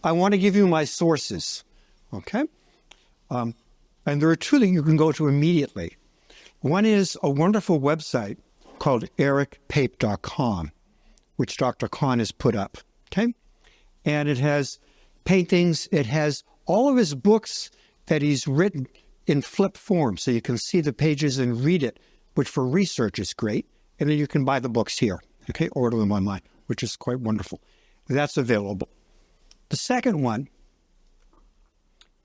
I want to give you my sources, okay? And there are two that you can go to immediately. One is a wonderful website called ericpape.com, which Dr. Kahn has put up, okay? And it has paintings. It has all of his books that he's written in flip form, so you can see the pages and read it, which for research is great. And then you can buy the books here, okay? Order them online, which is quite wonderful. That's available. The second one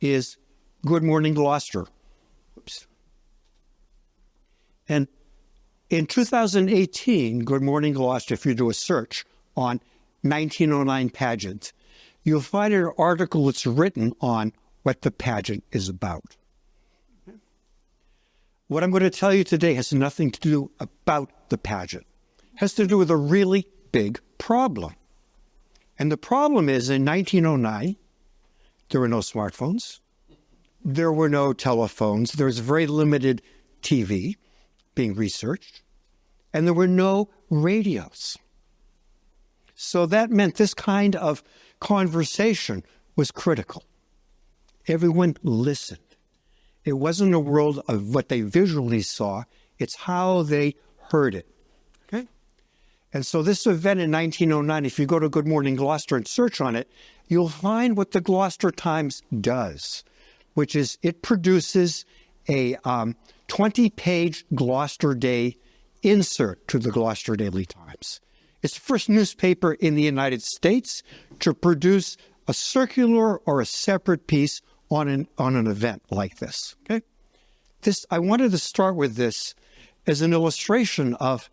is Good Morning Gloucester. Oops. And in 2018, Good Morning Gloucester, if you do a search on 1909 pageant, you'll find an article that's written on what the pageant is about. What I'm going to tell you today has nothing to do about the pageant. It has to do with a really big problem. And the problem is, in 1909, there were no smartphones. There were no telephones. There was very limited TV being researched. And there were no radios. So that meant this kind of conversation was critical. Everyone listened. It wasn't a world of what they visually saw. It's how they heard it. Okay? And so this event in 1909, if you go to Good Morning Gloucester and search on it, you'll find what the Gloucester Times does, which is it produces a 20-page Gloucester Day insert to the Gloucester Daily Times. It's the first newspaper in the United States to produce a circular or a separate piece on an event like this. Okay? I wanted to start with this as an illustration of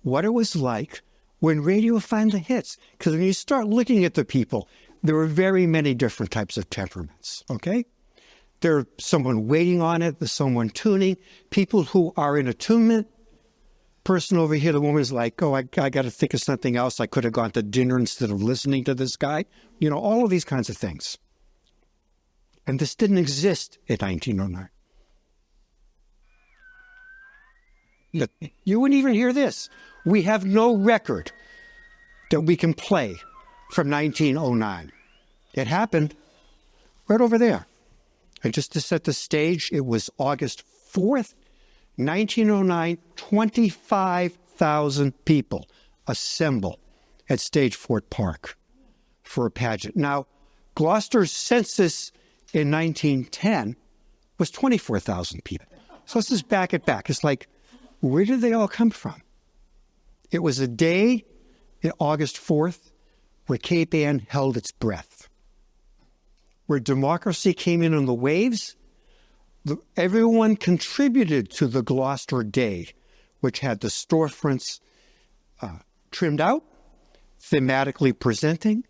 what it was like when radio found the hits. Because when you start looking at the people, there were very many different types of temperaments. Okay? There's someone waiting on it, there's someone tuning, people who are in attunement. Person over here, the woman is like, oh, I got to think of something else. I could have gone to dinner instead of listening to this guy. You know, all of these kinds of things. And this didn't exist in 1909. Look, you wouldn't even hear this. We have no record that we can play from 1909. It happened right over there. And just to set the stage, it was August 4th, 1909, 25,000 people assemble at Stage Fort Park for a pageant. Now, Gloucester's census in 1910 was 24,000 people. So let's just back it back. It's like, where did they all come from? It was a day, August 4th, where Cape Ann held its breath, where democracy came in on the waves. Everyone contributed to the Gloucester Day, which had the storefronts trimmed out, thematically presenting,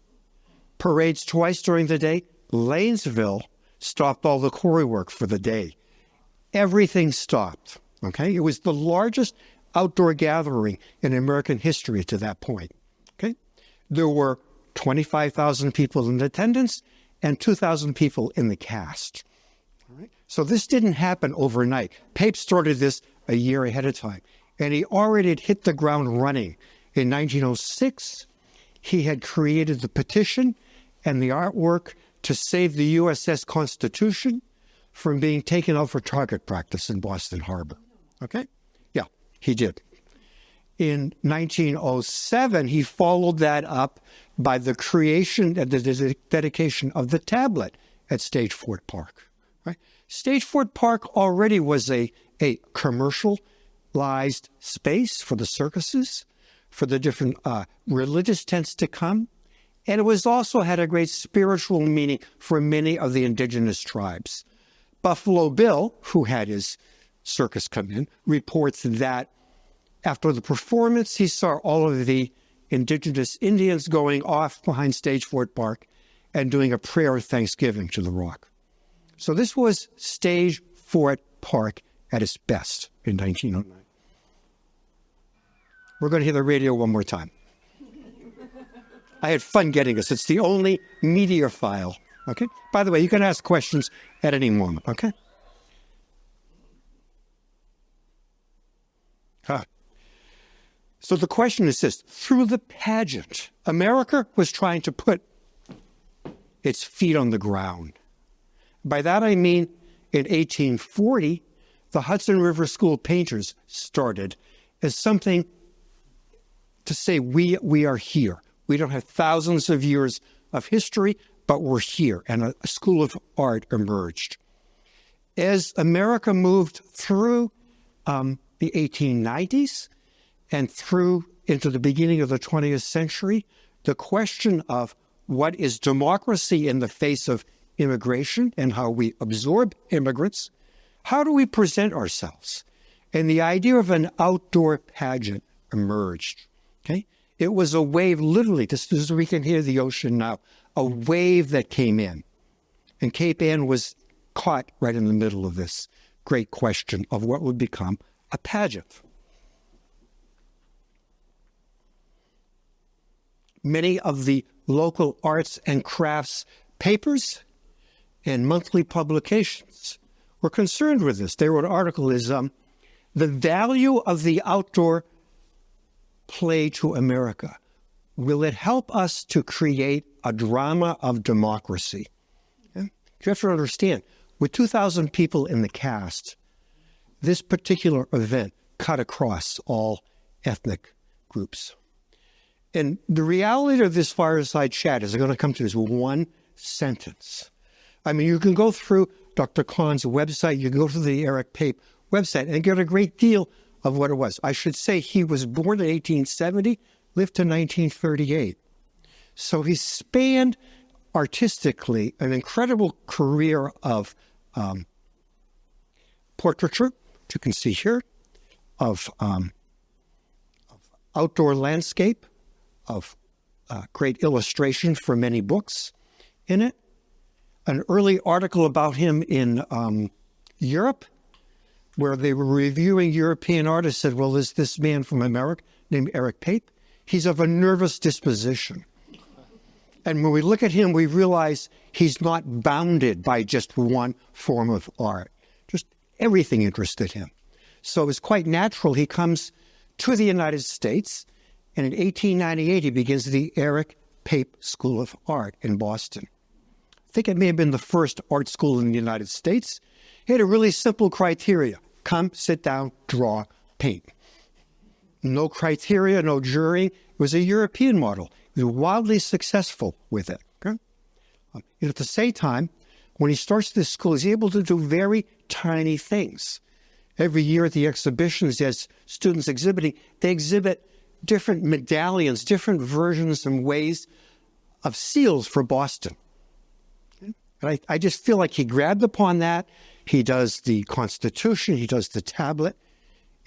parades twice during the day. Lanesville stopped all the quarry work for the day. Everything stopped, okay? It was the largest outdoor gathering in American history to that point, okay? There were 25,000 people in attendance and 2,000 people in the cast. All right? So this didn't happen overnight. Pape started this a year ahead of time, and he already had hit the ground running. In 1906, he had created the petition and the artwork to save the USS Constitution from being taken out for target practice in Boston Harbor. Okay? Yeah, he did. In 1907, he followed that up by the creation and the dedication of the tablet at Stage Fort Park. Right? Stage Fort Park already was a commercialized space for the circuses, for the different religious tents to come. And it was also had a great spiritual meaning for many of the indigenous tribes. Buffalo Bill, who had his circus come in, reports that after the performance, he saw all of the indigenous Indians going off behind Stage Fort Park and doing a prayer of thanksgiving to the rock. So this was Stage Fort Park at its best in 1909. We're going to hear the radio one more time. I had fun getting this. It's the only media file, okay? By the way, you can ask questions at any moment, okay? So the question is this. Through the pageant, America was trying to put its feet on the ground. By that I mean in 1840, the Hudson River School painters started as something to say we are here. We don't have thousands of years of history, but we're here, and a school of art emerged. As America moved through the 1890s and through into the beginning of the 20th century, the question of what is democracy in the face of immigration and how we absorb immigrants, how do we present ourselves? And the idea of an outdoor pageant emerged. Okay, it was a wave, literally, just as we can hear the ocean now, a wave that came in. And Cape Ann was caught right in the middle of this great question of what would become a pageant. Many of the local arts and crafts papers and monthly publications were concerned with this. They wrote an article is the value of the outdoor play to America. Will it help us to create a drama of democracy? Okay? You have to understand, with 2,000 people in the cast, this particular event cut across all ethnic groups. And the reality of this fireside chat is going to come to this one sentence. I mean, you can go through Dr. Kahn's website, you can go to the Eric Pape website and get a great deal of what it was. I should say he was born in 1870, lived to 1938. So he spanned artistically an incredible career of portraiture, which you can see here, of outdoor landscape, of great illustration for many books in it. An early article about him in Europe, where they were reviewing European artists, said, well, there's this man from America named Eric Pape. He's of a nervous disposition. And when we look at him, we realize he's not bounded by just one form of art. Just everything interested him. So it's quite natural he comes to the United States, and in 1898 he begins the Eric Pape School of Art in Boston. I think it may have been the first art school in the United States. He had a really simple criteria. Come, sit down, draw, paint. No criteria, no jury. It was a European model. He was wildly successful with it. Okay? And at the same time, when he starts this school, he's able to do very tiny things. Every year at the exhibitions, as students exhibiting, they exhibit different medallions, different versions and ways of seals for Boston. And I just feel like he grabbed upon that. He does the Constitution, he does the tablet,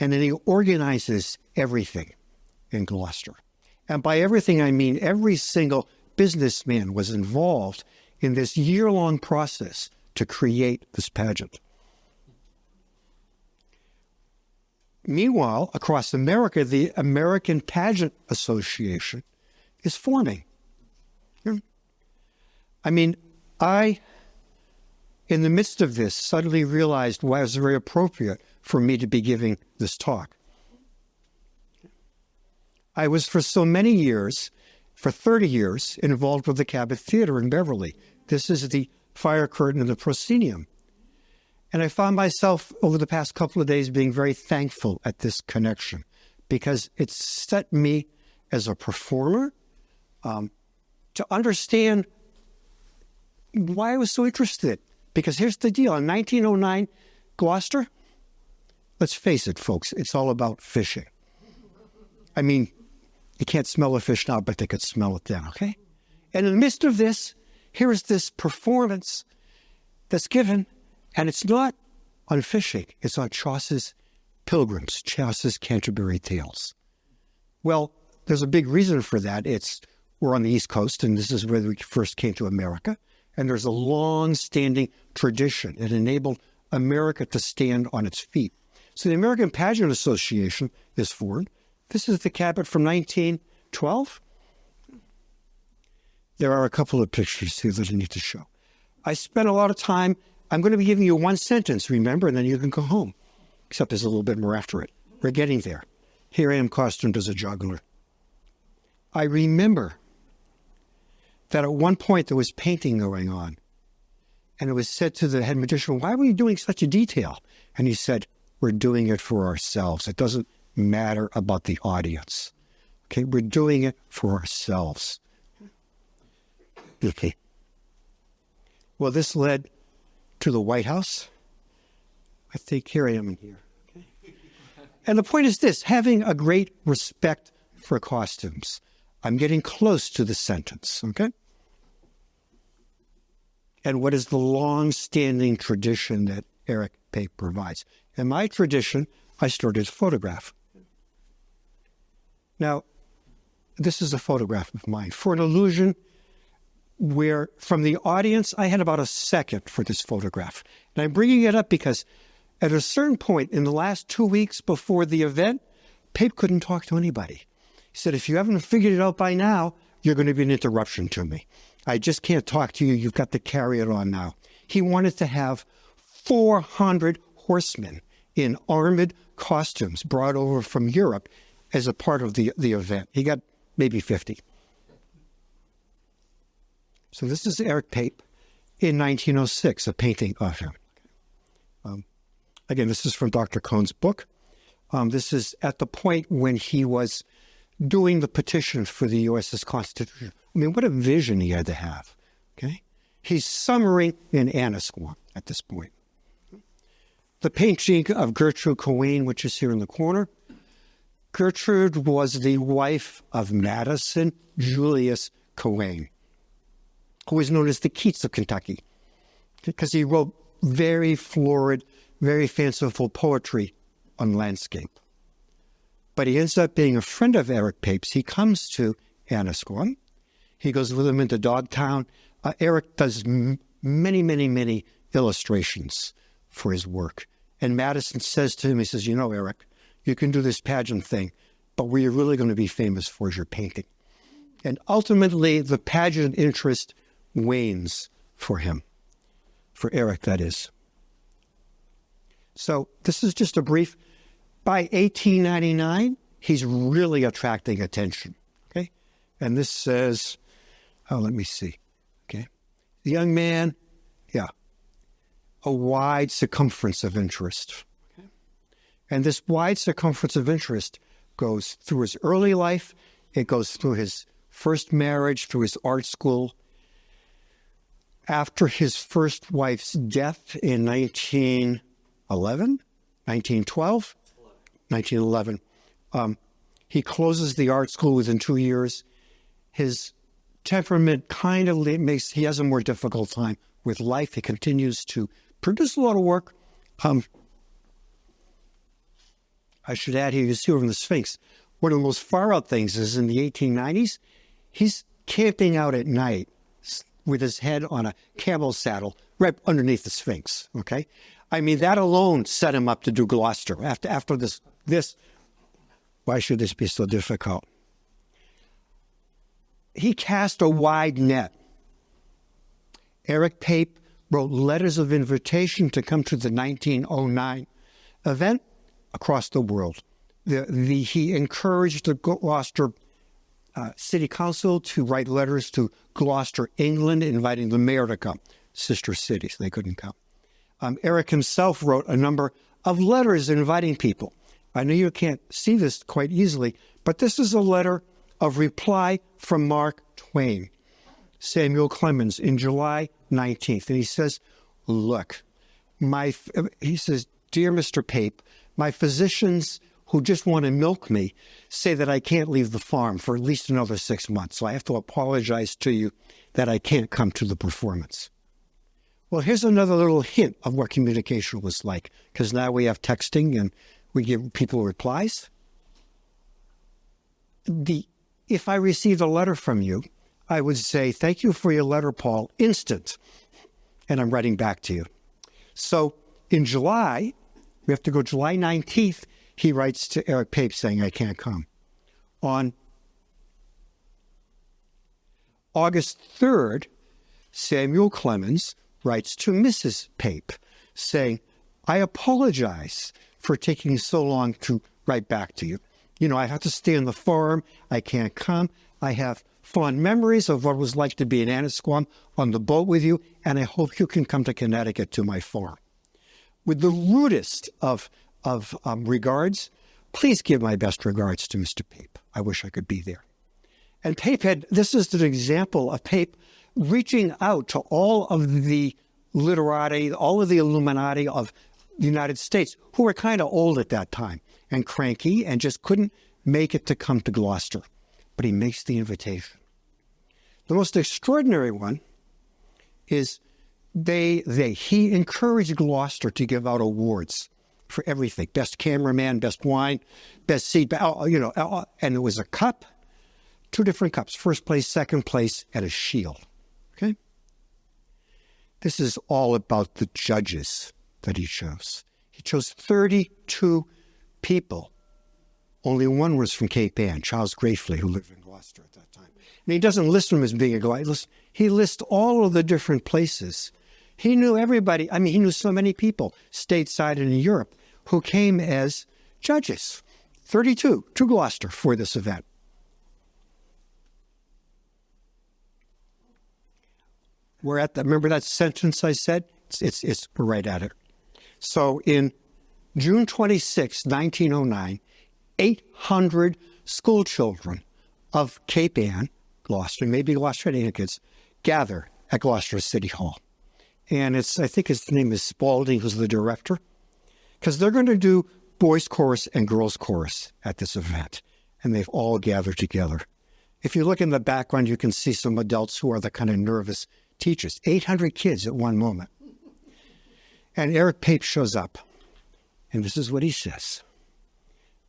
and then he organizes everything in Gloucester. And by everything, I mean every single businessman was involved in this year-long process to create this pageant. Meanwhile, across America, the American Pageant Association is forming. I mean, I, in the midst of this, suddenly realized why it was very appropriate for me to be giving this talk. I was for so many years, for 30 years, involved with the Cabot Theater in Beverly. This is the fire curtain and the proscenium. And I found myself over the past couple of days being very thankful at this connection because it set me as a performer to understand why I was so interested. Because here's the deal. In 1909, Gloucester, let's face it, folks, it's all about fishing. I mean, you can't smell a fish now, but they could smell it then, okay? And in the midst of this, here is this performance that's given, and it's not on fishing. It's on Chaucer's Pilgrims, Chaucer's Canterbury Tales. Well, there's a big reason for that. We're on the East Coast, and this is where we first came to America. And there's a long-standing tradition. It enabled America to stand on its feet. So the American Pageant Association is formed. This is the Cabot from 1912. There are a couple of pictures here that I need to show. I spent a lot of time. I'm going to be giving you one sentence, remember, and then you can go home. Except there's a little bit more after it. We're getting there. Here I am costumed as a juggler. I remember that at one point there was painting going on. And it was said to the head magician, why were you doing such a detail? And he said, we're doing it for ourselves. It doesn't matter about the audience. Okay, we're doing it for ourselves. Okay. Well, this led to the White House. I think here I am in here. Okay. And the point is this, having a great respect for costumes. I'm getting close to the sentence, okay? And what is the long-standing tradition that Eric Pape provides? In my tradition, I started to photograph. Now, this is a photograph of mine. For an illusion where, from the audience, I had about a second for this photograph. And I'm bringing it up because at a certain point in the last 2 weeks before the event, Pape couldn't talk to anybody. He said, if you haven't figured it out by now, you're going to be an interruption to me. I just can't talk to you. You've got to carry it on now. He wanted to have 400 horsemen in armored costumes brought over from Europe as a part of the event. He got maybe 50. So this is Eric Pape in 1906, a painting of him. Again, this is from Dr. Cohn's book. This is at the point when he was doing the petition for the U.S.'s Constitution. I mean, what a vision he had to have, okay? He's summering in Annisquam at this point. The painting of Gertrude Cowain, which is here in the corner. Gertrude was the wife of Madison Julius Cowain, who was known as the Keats of Kentucky, because he wrote very florid, very fanciful poetry on landscape. But he ends up being a friend of Eric Pape's. He comes to Annisquam. He goes with him into Dogtown. Eric does many, many, many illustrations for his work. And Madison says to him, he says, you know, Eric, you can do this pageant thing, but where you're really going to be famous for is your painting. And ultimately, the pageant interest wanes for him, for Eric, that is. So this is just a brief. By 1899, he's really attracting attention, okay? And this says, let me see, okay? The young man, a wide circumference of interest. Okay? And this wide circumference of interest goes through his early life, it goes through his first marriage, through his art school. After his first wife's death in 1911, he closes the art school within 2 years. His temperament kind of makes, he has a more difficult time with life. He continues to produce a lot of work. I should add here, you see over in the Sphinx, one of the most far out things is in the 1890s, he's camping out at night with his head on a camel saddle right underneath the Sphinx, okay? I mean, that alone set him up to do Gloucester. After this, why should this be so difficult? He cast a wide net. Eric Pape wrote letters of invitation to come to the 1909 event across the world. He encouraged the Gloucester City Council to write letters to Gloucester, England, inviting the mayor to come. Sister cities, they couldn't come. Eric himself wrote a number of letters inviting people. I know you can't see this quite easily, but this is a letter of reply from Mark Twain, Samuel Clemens, in July 19th. And he says, look, he says, dear Mr. Pape, my physicians who just want to milk me say that I can't leave the farm for at least another 6 months. So I have to apologize to you that I can't come to the performance. Well, here's another little hint of what communication was like, because now we have texting and we give people replies. If I received a letter from you, I would say, thank you for your letter, Paul, instant. And I'm writing back to you. So in July, we have to go July 19th, he writes to Eric Pape saying, I can't come. On August 3rd, Samuel Clemens writes to Mrs. Pape saying, I apologize for taking so long to write back to you. You know, I have to stay on the farm. I can't come. I have fond memories of what it was like to be in Annisquam on the boat with you, and I hope you can come to Connecticut to my farm. With the rudest of regards, please give my best regards to Mr. Pape. I wish I could be there. And Pape this is an example of Pape reaching out to all of the literati, all of the Illuminati of the United States, who were kind of old at that time and cranky and just couldn't make it to come to Gloucester. But he makes the invitation. The most extraordinary one is he encouraged Gloucester to give out awards for everything. Best cameraman, best wine, best seat, and it was a cup, 2 different cups, first place, second place, and a shield. Okay? This is all about the judges that he chose. He chose 32 people. Only one was from Cape Ann, Charles Grafley, who lived in Gloucester at that time. And he doesn't list them as being a Gloucester. He lists all of the different places. He knew everybody. I mean, he knew so many people stateside and in Europe who came as judges. 32 to Gloucester for this event. We're at remember that sentence I said? We're right at it. So in June 26, 1909, 800 school children of Cape Ann, Gloucester, maybe Gloucester kids, gather at Gloucester City Hall. And I think his name is Spalding, who's the director, because they're going to do boys' chorus and girls' chorus at this event. And they've all gathered together. If you look in the background, you can see some adults who are the kind of nervous teachers. 800 kids at one moment. And Eric Pape shows up. And this is what he says.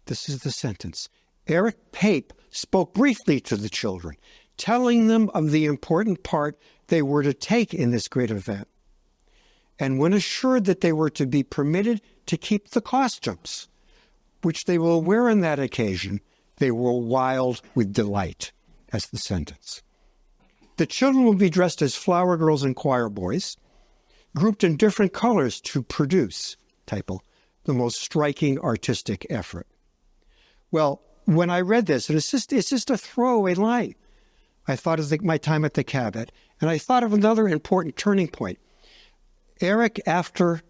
This is the sentence. Eric Pape spoke briefly to the children, telling them of the important part they were to take in this great event. And when assured that they were to be permitted to keep the costumes, which they will wear on that occasion, they were wild with delight. That's the sentence. The children will be dressed as flower girls and choir boys, grouped in different colors to produce, typo, the most striking artistic effort. Well, when I read this, and it's just a throwaway line, I thought of my time at the Cabot, and I thought of another important turning point. Eric, after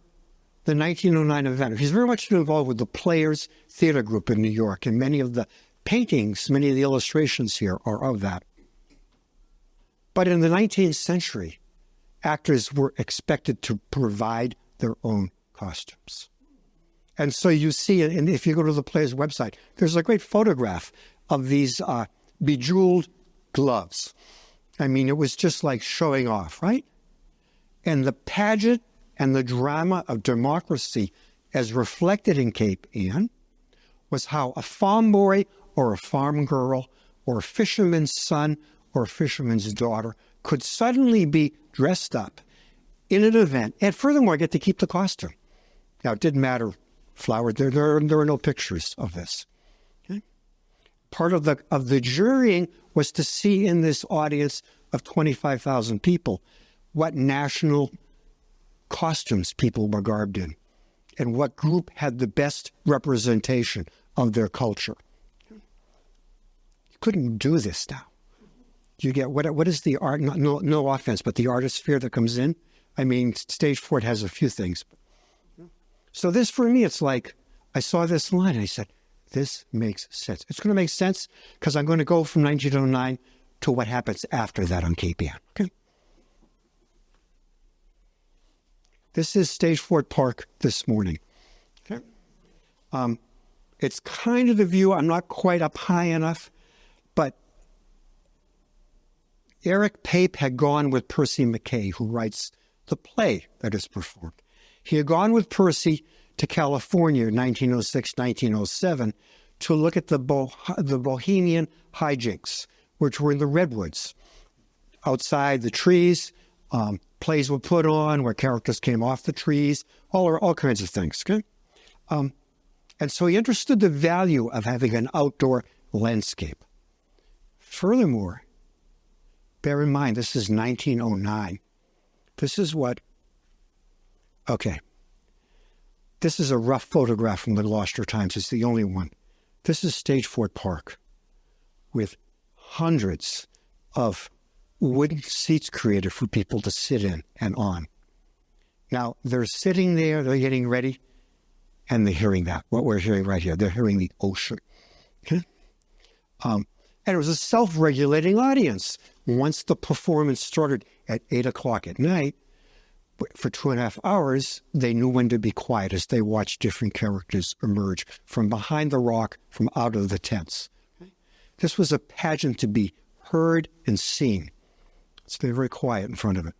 the 1909 event, he's very much involved with the Players Theater Group in New York, and many of the paintings, many of the illustrations here are of that. But in the 19th century, actors were expected to provide their own costumes. And so you see, and if you go to the Players website, there's a great photograph of these bejeweled gloves. I mean, it was just like showing off, right? And the pageant and the drama of democracy as reflected in Cape Ann was how a farm boy or a farm girl or a fisherman's son or a fisherman's daughter could suddenly be dressed up in an event and furthermore get to keep the costume. Now, it didn't matter, flower, there are no pictures of this. Okay? Part of the jurying was to see in this audience of 25,000 people what national costumes people were garbed in and what group had the best representation of their culture. You couldn't do this now. You get what is the art? No offense, but the artistsphere that comes in. I mean, Stage 4 has a few things. So this, for me, it's like I saw this line and I said, this makes sense. It's going to make sense because I'm going to go from 1909 to what happens after that on Cape Ann. Okay. This is Stage 4 Park this morning. Okay. It's kind of the view. I'm not quite up high enough, but Eric Pape had gone with Percy MacKay, who writes the play that is performed. He had gone with Percy to California in 1906, 1907 to look at the Bohemian hijinks, which were in the redwoods. Outside the trees, plays were put on where characters came off the trees, all kinds of things. Okay? And so he understood the value of having an outdoor landscape. Furthermore, bear in mind, this is 1909. This is this is a rough photograph from the Gloucester Times. It's the only one. This is Stage 4 Park with hundreds of wooden seats created for people to sit in and on. Now, they're sitting there, they're getting ready, and they're hearing that, what we're hearing right here. They're hearing the ocean. Okay? And it was a self-regulating audience. Once the performance started at 8 o'clock at night, for 2.5 hours, they knew when to be quiet as they watched different characters emerge from behind the rock, from out of the tents. Okay? This was a pageant to be heard and seen. It's very, very quiet in front of it.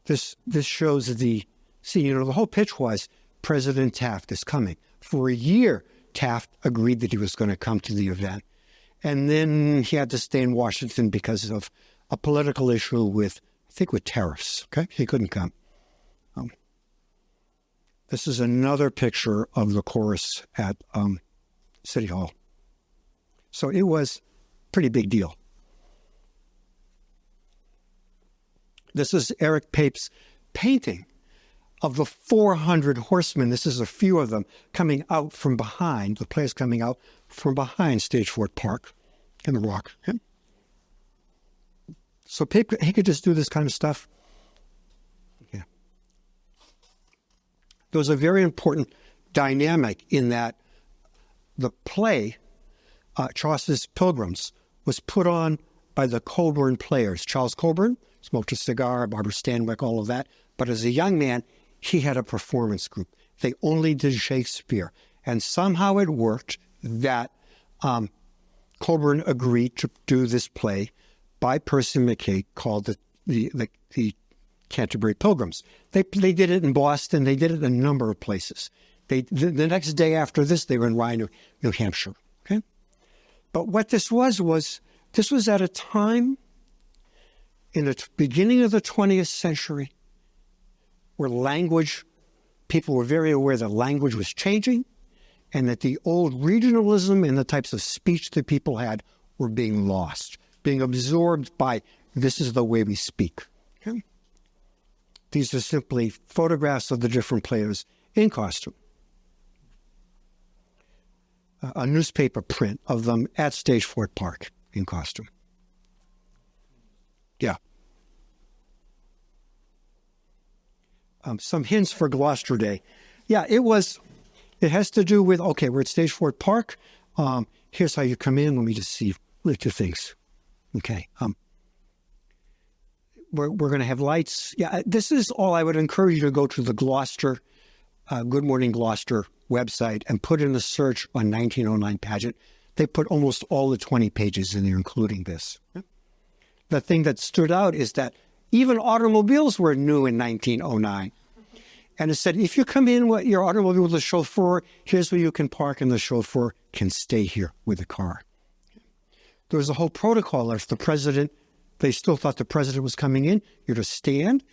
This shows the scene. The whole pitch was President Taft is coming. For a year, Taft agreed that he was going to come to the event. And then he had to stay in Washington because of a political issue with tariffs. Okay, he couldn't come. This is another picture of the chorus at City Hall. So it was a pretty big deal. This is Eric Pape's painting of the 400 horsemen. This is a few of them coming out from behind, the players coming out from behind Stage Fort Park in the rock. Okay? So Pape, he could just do this kind of stuff. Yeah. There was a very important dynamic in that the play, Chaucer's Pilgrims, was put on by the Colburn players. Charles Colburn smoked a cigar, Barbara Stanwyck, all of that. But as a young man, he had a performance group. They only did Shakespeare. And somehow it worked that Colburn agreed to do this play by Percy MacKay called the Canterbury Pilgrims. They did it in Boston. They did it in a number of places. The next day after this, they were in Rye, New Hampshire. Okay, but what this was this was at a time in the beginning of the 20th century where people were very aware that language was changing and that the old regionalism and the types of speech that people had were being lost, being absorbed by this is the way we speak. Okay? These are simply photographs of the different players in costume. A newspaper print of them at Stage Fort Park in costume. Yeah. Some hints for Gloucester Day. Yeah, it has to do with, okay, we're at Stage Fort Park. Here's how you come in. Let me just see, lift your things. Okay. We're going to have lights. Yeah, this is all. I would encourage you to go to the Gloucester, Good Morning Gloucester website and put in a search on 1909 pageant. They put almost all the 20 pages in there, including this. Yeah. The thing that stood out is that even automobiles were new in 1909. And it said, if you come in with your automobile with a chauffeur, here's where you can park, and the chauffeur can stay here with the car. There was a whole protocol. If the president, they still thought the president was coming in, you're to stand,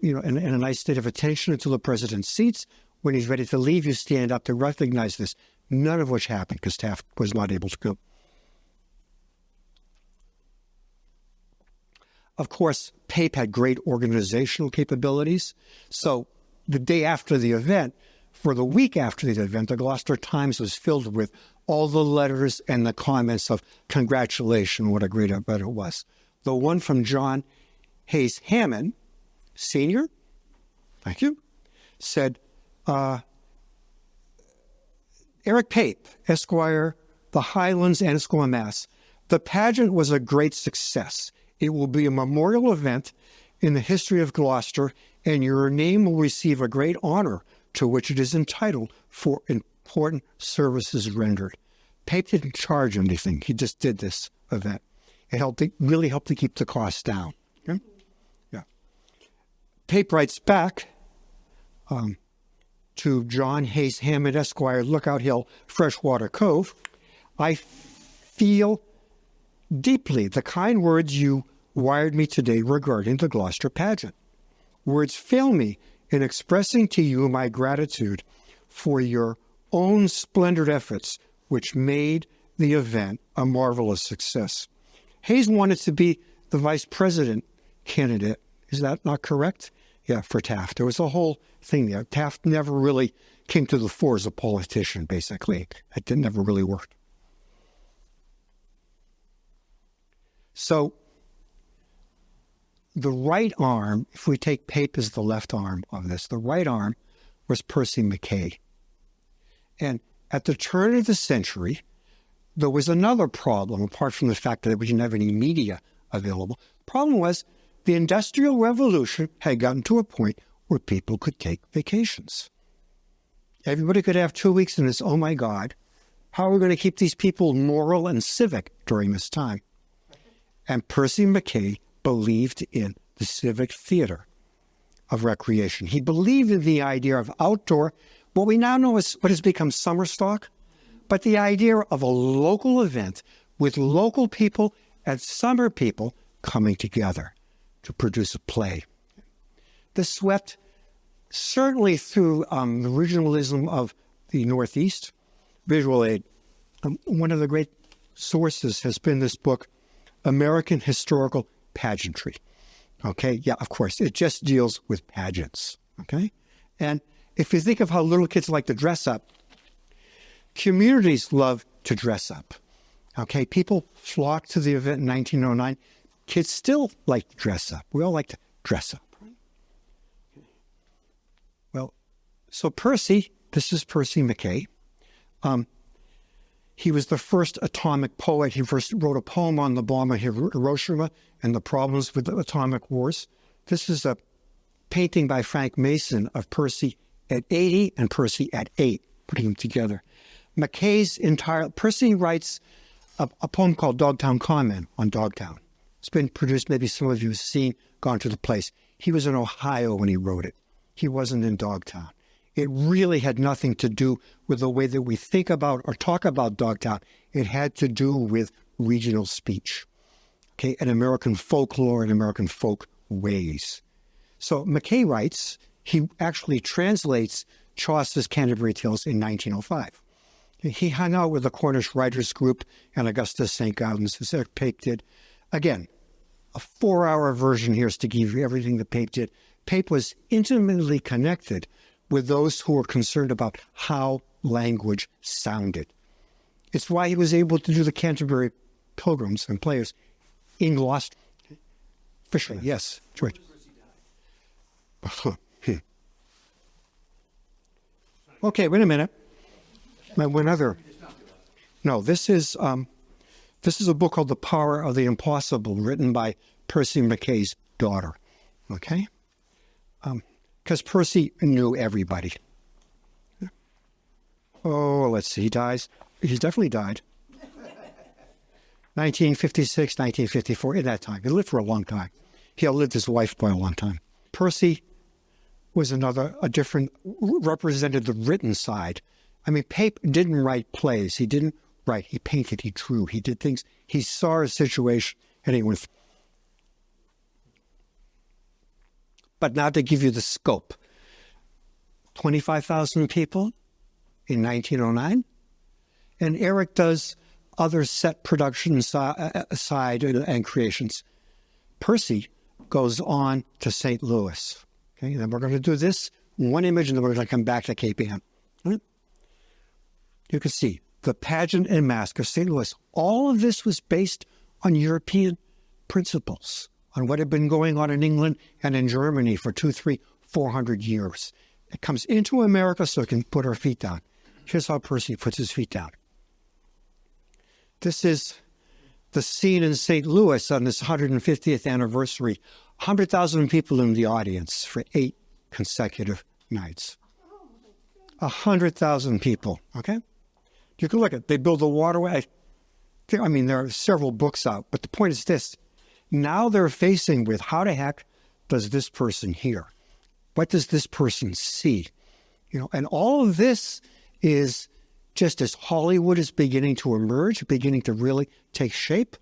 in a nice state of attention until the president seats. When he's ready to leave, you stand up to recognize this. None of which happened because Taft was not able to go. Of course, Pape had great organizational capabilities. So the day after the event, for the week after the event, the Gloucester Times was filled with all the letters and the comments of congratulations, what a great event it was. The one from John Hayes Hammond, Sr., thank you, said, Eric Pape, Esquire, the Highlands, and Esquimalt. The pageant was a great success. It will be a memorial event in the history of Gloucester, and your name will receive a great honor to which it is entitled for important services rendered. Pape didn't charge anything. He just did this event. It really helped to keep the costs down. Okay? Yeah. Pape writes back to John Hayes Hammond, Esquire, Lookout Hill, Freshwater Cove. I feel deeply the kind words you wired me today regarding the Gloucester pageant. Words fail me in expressing to you my gratitude for your own splendid efforts, which made the event a marvelous success. Hayes wanted to be the vice president candidate. Is that not correct? Yeah, for Taft. There was a whole thing there. Taft never really came to the fore as a politician, basically. It never really worked. So the right arm, if we take Pape as the left arm of this, the right arm was Percy MacKay. And at the turn of the century, there was another problem, apart from the fact that we didn't have any media available. The problem was the Industrial Revolution had gotten to a point where people could take vacations. Everybody could have 2 weeks in this, oh my God, how are we going to keep these people moral and civic during this time? And Percy MacKay believed in the civic theater of recreation. He believed in the idea of outdoor, what we now know is what has become summer stock, but the idea of a local event with local people and summer people coming together to produce a play. This swept certainly through the regionalism of the Northeast, visual aid. One of the great sources has been this book, American Historical Pageantry. Okay, yeah, of course, it just deals with pageants. Okay, and if you think of how little kids like to dress up, communities love to dress up. Okay, people flocked to the event in 1909. Kids still like to dress up. We all like to dress up. Right? Well, so Percy, this is Percy MacKay. He was the first atomic poet. He first wrote a poem on the bomb of Hiroshima and the problems with the atomic wars. This is a painting by Frank Mason of Percy at 80 and Percy at 8, putting them together. Percy writes a poem called Dogtown Comment on Dogtown. It's been produced, maybe some of you have seen, gone to the place. He was in Ohio when he wrote it. He wasn't in Dogtown. It really had nothing to do with the way that we think about or talk about Dogtown. It had to do with regional speech, okay, and American folklore and American folk ways. So MacKay writes, he actually translates Chaucer's Canterbury Tales in 1905. He hung out with the Cornish Writers Group and Augustus St. Gaudens, as Pape did. Again, a 4-hour version here is to give you everything that Pape did. Pape was intimately connected with those who were concerned about how language sounded. It's why he was able to do the Canterbury Pilgrims and Players in Gloucester. Fisher, yes, George. Okay, wait a minute. One other. No, this is a book called The Power of the Impossible, written by Percy MacKay's daughter. Okay? Because Percy knew everybody. Oh, let's see. He dies. He's definitely died. 1956, 1954, in that time. He lived for a long time. He outlived his wife by a long time. Percy was represented the written side. I mean, Pape didn't write plays. He didn't write. He painted. He drew. He did things. He saw a situation and he went. But now to give you the scope, 25,000 people in 1909. And Eric does other set production side and creations. Percy goes on to St. Louis. Okay, then we're going to do this one image and then we're going to come back to Cape Ann. Right? You can see the pageant and mask of St. Louis. All of this was based on European principles, on what had been going on in England and in Germany for 200, 300, 400 years. It comes into America so it can put our feet down. Here's how Percy puts his feet down. This is the scene in St. Louis on this 150th anniversary. 100,000 people in the audience for 8 consecutive nights. 100,000 people, okay? You can look at it. They build a waterway. I mean, there are several books out, but the point is this. Now they're facing with how the heck does this person hear? What does this person see? You know, and all of this is just as Hollywood is beginning to emerge, beginning to really take shape.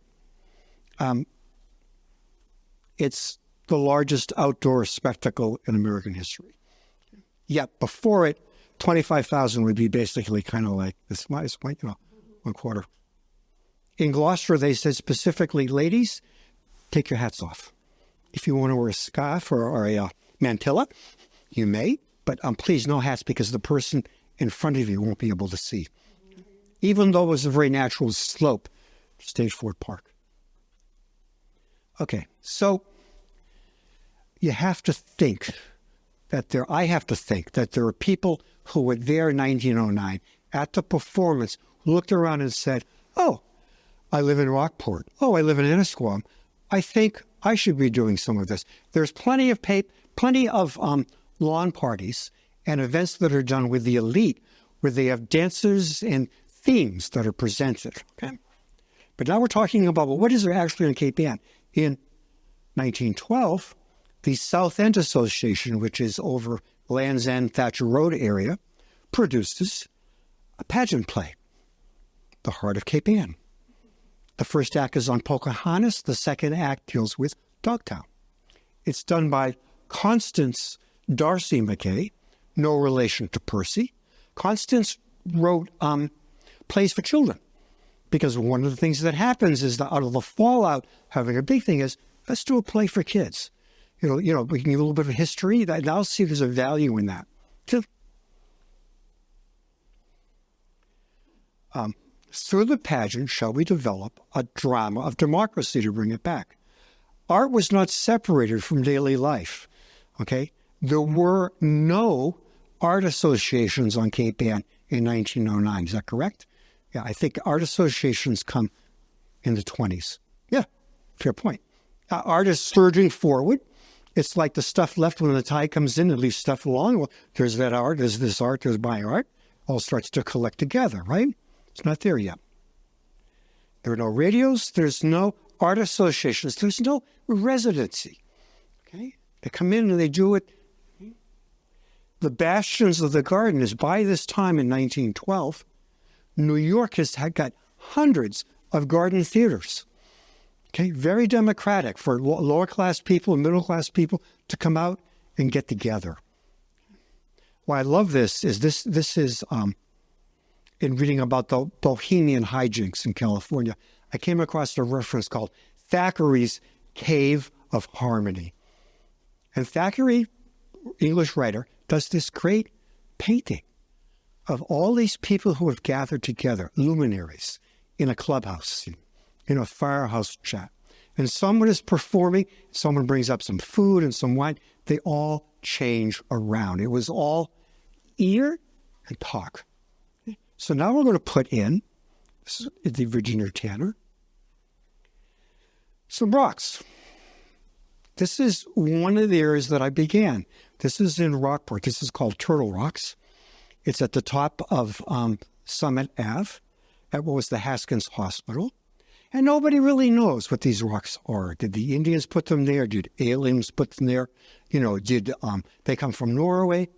It's the largest outdoor spectacle in American history. Yet before it, 25,000 would be basically kind of like this, you know, 1/4. In Gloucester, they said specifically, ladies, take your hats off. If you want to wear a scarf or a mantilla, you may, but please no hats because the person in front of you won't be able to see. Even though it was a very natural slope, Stage Ford Park. Okay, so you have to think I have to think that there are people who were there in 1909 at the performance who looked around and said, oh, I live in Rockport. Oh, I live in Ennisquam. I think I should be doing some of this. There's plenty of lawn parties and events that are done with the elite where they have dancers and themes that are presented. Okay, but now we're talking about, well, what is there actually on Cape Ann? In 1912, the South End Association, which is over Land's End, Thatcher Road area, produces a pageant play, The Heart of Cape Ann. The first act is on Pocahontas. The second act deals with Dogtown. It's done by Constance Darcy McKay, no relation to Percy. Constance wrote plays for children because one of the things that happens is that out of the fallout, having a big thing is, let's do a play for kids. We can give a little bit of history. And I'll see there's a value in that. Through the pageant, shall we develop a drama of democracy to bring it back? Art was not separated from daily life, okay? There were no art associations on Cape Ann in 1909. Is that correct? Yeah, I think art associations come in the 20s. Yeah, fair point. Art is surging forward. It's like the stuff left when the tide comes in, it leaves stuff along. Well, there's that art, there's this art, there's my art. All starts to collect together, right? It's not there yet. There are no radios. There's no art associations. There's no residency. Okay? They come in and they do it. The bastions of the garden is by this time in 1912, New York has got hundreds of garden theaters. Okay? Very democratic for lower class people and middle class people to come out and get together. Why I love this is in reading about the Bohemian hijinks in California, I came across a reference called Thackeray's Cave of Harmony. And Thackeray, English writer, does this great painting of all these people who have gathered together, luminaries, in a clubhouse, in a firehouse chat. And someone is performing, someone brings up some food and some wine. They all change around. It was all ear and talk. So now we're going to put in, this is the Virginia Tanner, some rocks. This is one of the areas that I began. This is in Rockport. This is called Turtle Rocks. It's at the top of Summit Ave at what was the Haskins Hospital. And nobody really knows what these rocks are. Did the Indians put them there? Did aliens put them there? Did they come from Norway?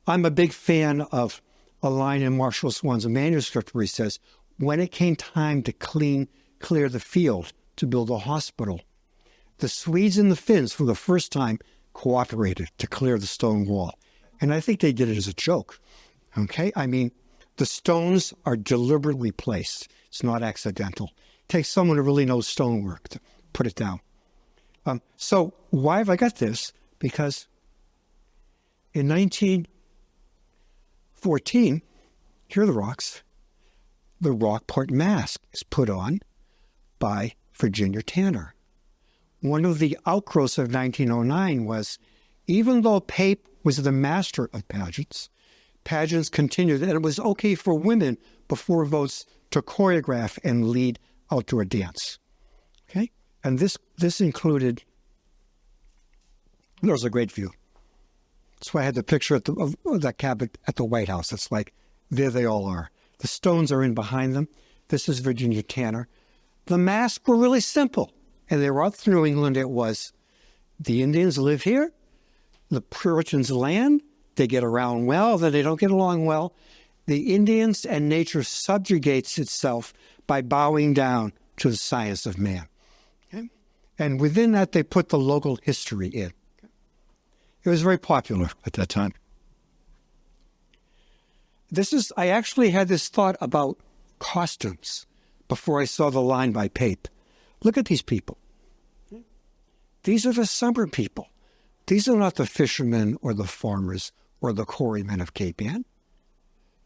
I'm a big fan of a line in Marshall Swan's manuscript where he says, when it came time to clear the field to build a hospital, the Swedes and the Finns for the first time cooperated to clear the stone wall. And I think they did it as a joke. Okay? I mean, the stones are deliberately placed. It's not accidental. It takes someone who really knows stonework to put it down. So why have I got this? Because in 1914, here are the rocks. The Rockport mask is put on by Virginia Tanner. One of the outgrowths of 1909 was, even though Pape was the master of pageants, pageants continued, and it was okay for women before votes to choreograph and lead outdoor dance. Okay? And this included, there's a great view. That's why I had the picture of that cabin at the White House. It's like, there they all are. The stones are in behind them. This is Virginia Tanner. The masks were really simple. And they were all through New England. It was, the Indians live here. The Puritans land. They get around well, then they don't get along well. The Indians and nature subjugates itself by bowing down to the science of man. Okay? And within that, they put the local history in. It was very popular at that time. I actually had this thought about costumes before I saw the line by Pape. Look at these people. These are the summer people. These are not the fishermen or the farmers or the quarrymen of Cape Ann.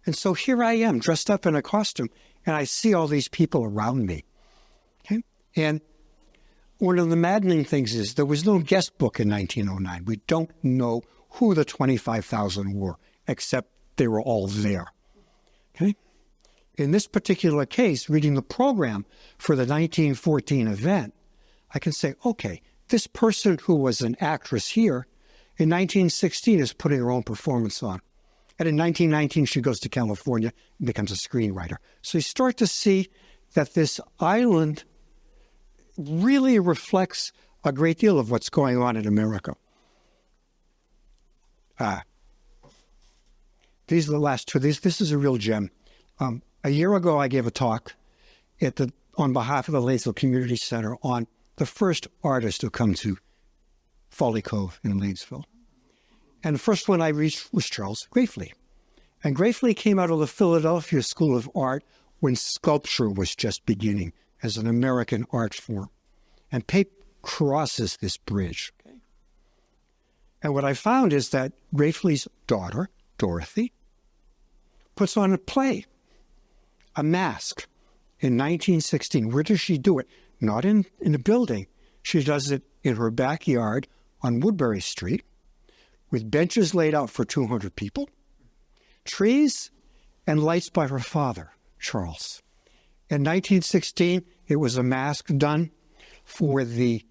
And so here I am dressed up in a costume, and I see all these people around me. Okay? And one of the maddening things is there was no guest book in 1909. We don't know who the 25,000 were, except they were all there. Okay? In this particular case, reading the program for the 1914 event, I can say, okay, this person who was an actress here in 1916 is putting her own performance on. And in 1919, she goes to California and becomes a screenwriter. So you start to see that this island really reflects a great deal of what's going on in America. These are the last two. This is a real gem. A year ago, I gave a talk on behalf of the Lanesville Community Center on the first artist to come to Folly Cove in Lanesville. And the first one I reached was Charles Gratefully. And Gratefully came out of the Philadelphia School of Art when sculpture was just beginning as an American art form. And Pape crosses this bridge. Okay? And what I found is that Gratefully's daughter, Dorothy, puts on a play, a mask, in 1916. Where does she do it? Not in a building. She does it in her backyard on Woodbury Street with benches laid out for 200 people, trees, and lights by her father, Charles. In 1916, it was a mask done for to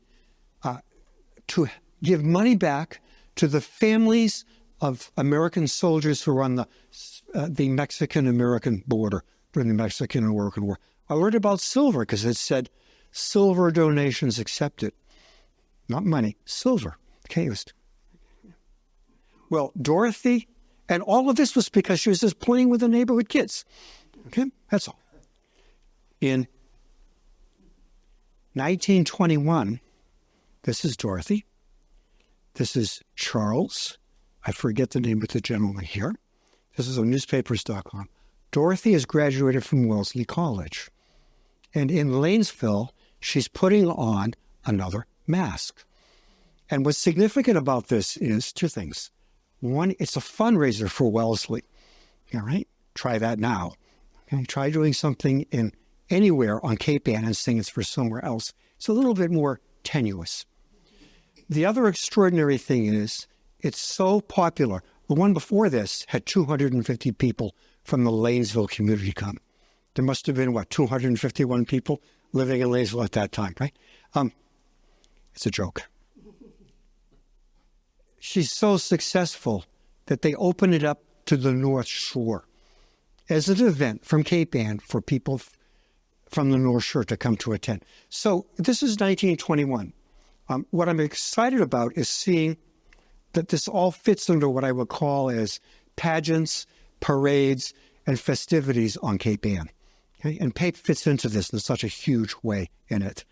give money back to the families of American soldiers who were on the Mexican-American border during the Mexican-American War. I learned about silver because it said, silver donations accepted. Not money, silver. Okay, well, Dorothy, and all of this was because she was just playing with the neighborhood kids. Okay, that's all. In 1921, this is Dorothy. This is Charles. I forget the name of the gentleman here. This is on newspapers.com. Dorothy has graduated from Wellesley College. And in Lanesville, she's putting on another mask. And what's significant about this is two things. One, it's a fundraiser for Wellesley. All right? Try that now. Okay? Try doing something in anywhere on Cape Ann and saying it's for somewhere else. It's a little bit more tenuous. The other extraordinary thing is it's so popular. The one before this had 250 people from the Lanesville community come. There must have been, 251 people living in Lanesville at that time, right? It's a joke. She's so successful that they open it up to the North Shore as an event from Cape Ann for people from the North Shore to come to attend. So this is 1921. What I'm excited about is seeing that this all fits under what I would call as pageants, parades, and festivities on Cape Ann. Okay? And Pape fits into this in such a huge way in it.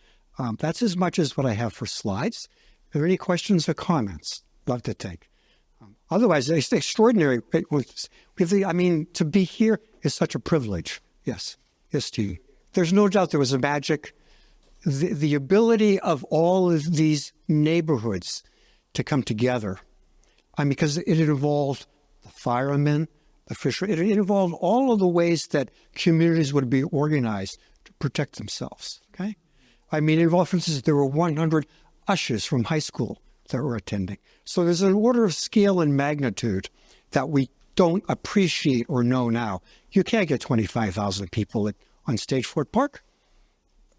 That's as much as what I have for slides. Are there any questions or comments? Love to take. Otherwise, it's extraordinary. To be here is such a privilege. Yes. Yes, to you. There's no doubt there was a magic. The ability of all of these neighborhoods to come together, because it involved the firemen, the fishermen. It involved all of the ways that communities would be organized to protect themselves. Okay? It involved, for instance, there were 100 ushers from high school that were attending. So there's an order of scale and magnitude that we don't appreciate or know now. You can't get 25,000 people on Stage Fort Park.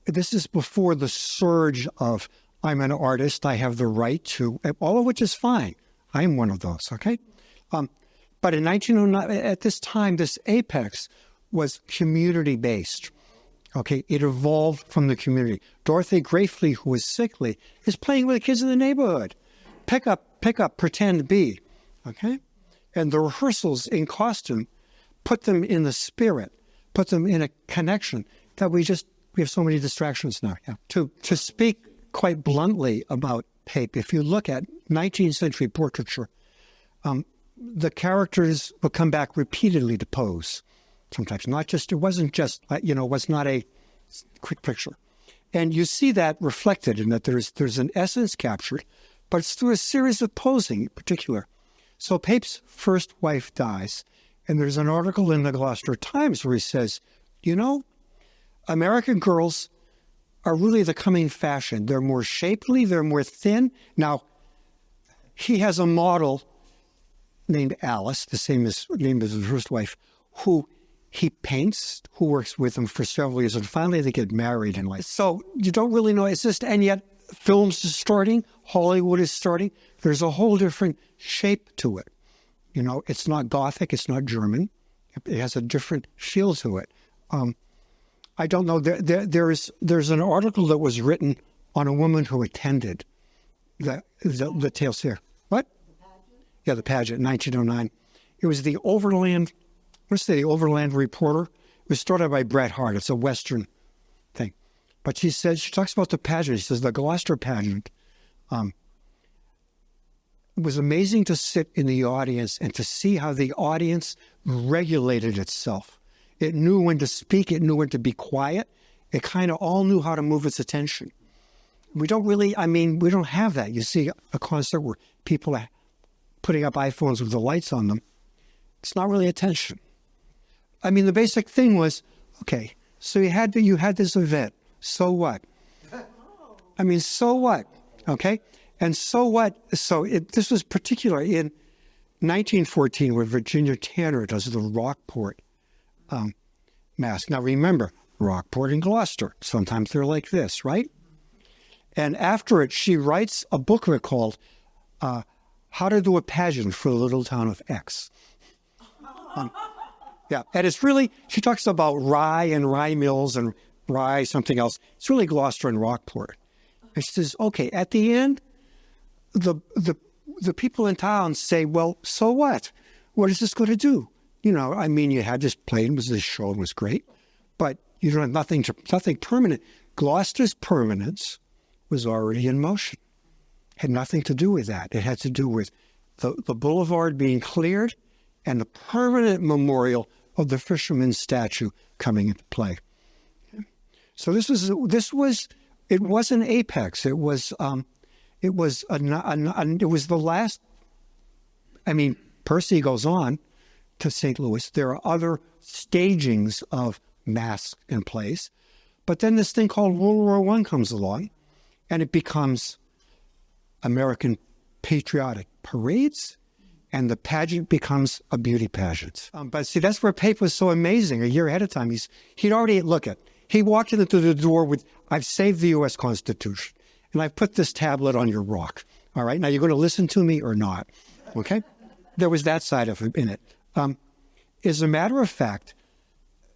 This is before the surge of, I'm an artist, I have the right to, all of which is fine. I am one of those, okay? But in 1909, at this time, this apex was community-based. Okay, it evolved from the community. Dorothy Gratefully, who was sickly, is playing with the kids in the neighborhood. Pick up, pretend, be. Okay? And the rehearsals in costume put them in the spirit, put them in a connection that we have so many distractions now. Yeah. To speak quite bluntly about Pape, if you look at 19th century portraiture, the characters will come back repeatedly to pose. Sometimes it wasn't just, was not a quick picture. And you see that reflected in that there's an essence captured, but it's through a series of posing in particular. So Pape's first wife dies, and there's an article in the Gloucester Times where he says, American girls are really the coming fashion. They're more shapely, they're more thin. Now, he has a model named Alice, the same name as his first wife, who he paints, who works with him for several years, and finally they get married in life. So you don't really know. It's just, and yet films is starting, Hollywood is starting. There's a whole different shape to it. You know, it's not Gothic, it's not German. It has a different feel to it. I don't know. There's an article that was written on a woman who attended the Tales here. What? The pageant? Yeah, the pageant, 1909. It was the Overland. What's the Overland Reporter? It was started by Bret Harte. It's a Western thing. But she talks about the pageant. She says the Gloucester pageant. It was amazing to sit in the audience and to see how the audience regulated itself. It knew when to speak. It knew when to be quiet. It kind of all knew how to move its attention. We don't have that. You see a concert where people are putting up iPhones with the lights on them. It's not really attention. I mean, the basic thing was, okay, so you had this event. So what? I mean, so what? Okay? And so what? So this was particular in 1914 where Virginia Tanner does the Rockport Mask. Now remember, Rockport and Gloucester, sometimes they're like this, right? And after it, she writes a booklet called How to Do a Pageant for the Little Town of X. Yeah, and it's really, she talks about rye and rye mills and rye something else. It's really Gloucester and Rockport. And she says, okay, at the end, the people in town say, well, so what? What is this going to do? You know, I mean, you had this play, this show was great, but you don't have nothing permanent. Gloucester's permanence was already in motion. Had nothing to do with that. It had to do with the boulevard being cleared and the permanent memorial of the fisherman's statue coming into play. So it wasn't apex. It was the last. I mean, Percy goes on to St. Louis. There are other stagings of masks in place, but then this thing called World War I comes along, and it becomes American patriotic parades, and the pageant becomes a beauty pageant. But see, that's where Pape was so amazing. A year ahead of time, he walked into the door with, I've saved the U.S. Constitution, and I've put this tablet on your rock. All right, now you're going to listen to me or not, okay? There was that side of it in it. As a matter of fact,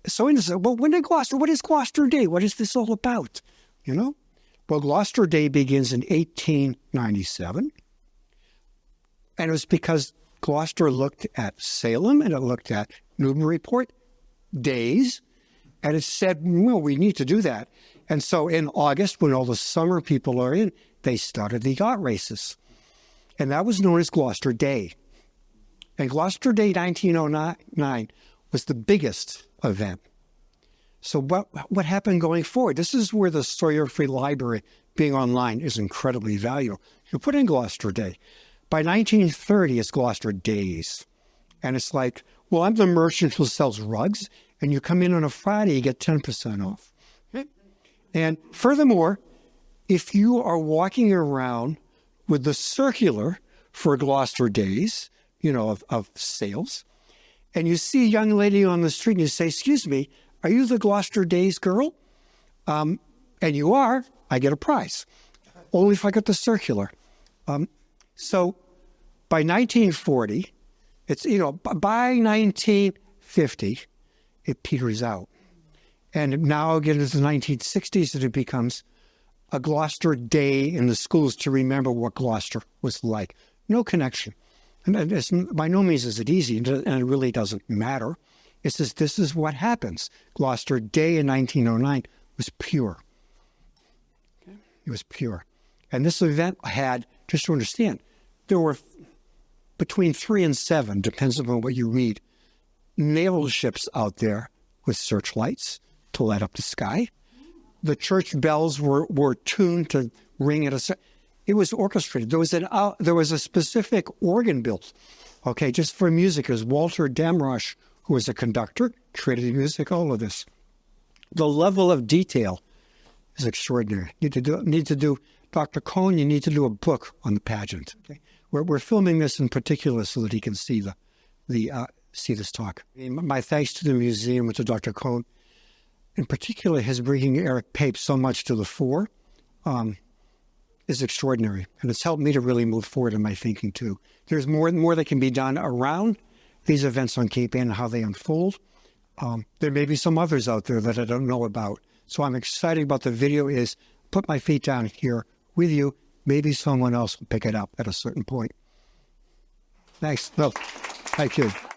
so he said, well, what is Gloucester Day? What is this all about? You know? Well, Gloucester Day begins in 1897, and it was because Gloucester looked at Salem and it looked at Newburyport days, and it said, well, we need to do that. And so in August, when all the summer people are in, they started the yacht races, and that was known as Gloucester Day. And Gloucester Day 1909 was the biggest event. So what happened going forward? This is where the Sawyer Free Library being online is incredibly valuable. You put in Gloucester Day. By 1930, it's Gloucester Days. And it's like, well, I'm the merchant who sells rugs, and you come in on a Friday, you get 10% off. Okay? And furthermore, if you are walking around with the circular for Gloucester Days, you know, of sales, and you see a young lady on the street and you say, excuse me, are you the Gloucester Days girl? And you are, I get a prize. Only if I get the circular. So by 1940, it's, you know, by 1950, it peters out. And now again, it's the 1960s that it becomes a Gloucester Day in the schools to remember what Gloucester was like. No connection. And it's, by no means is it easy, and it really doesn't matter. It's just, this is what happens. Gloucester Day in 1909 was pure. Okay? It was pure. And this event had, just to understand, there were between 3 and 7, depends upon what you read, naval ships out there with searchlights to light up the sky. The church bells were tuned to ring at a... It was orchestrated. There was a specific organ built, okay, just for music. It was Walter Damrosch, who was a conductor, created the music, all of this. The level of detail is extraordinary. Need to do, Dr. Cohn, you need to do a book on the pageant. Okay? We're filming this in particular so that he can see see this talk. My thanks to the museum and to Dr. Cohn, in particular, his bringing Eric Pape so much to the fore is extraordinary. And it's helped me to really move forward in my thinking, too. There's more that can be done around these events on Cape Ann and how they unfold. There may be some others out there that I don't know about. So I'm excited about the video is put my feet down here with you. Maybe someone else will pick it up at a certain point. Thanks. No, thank you.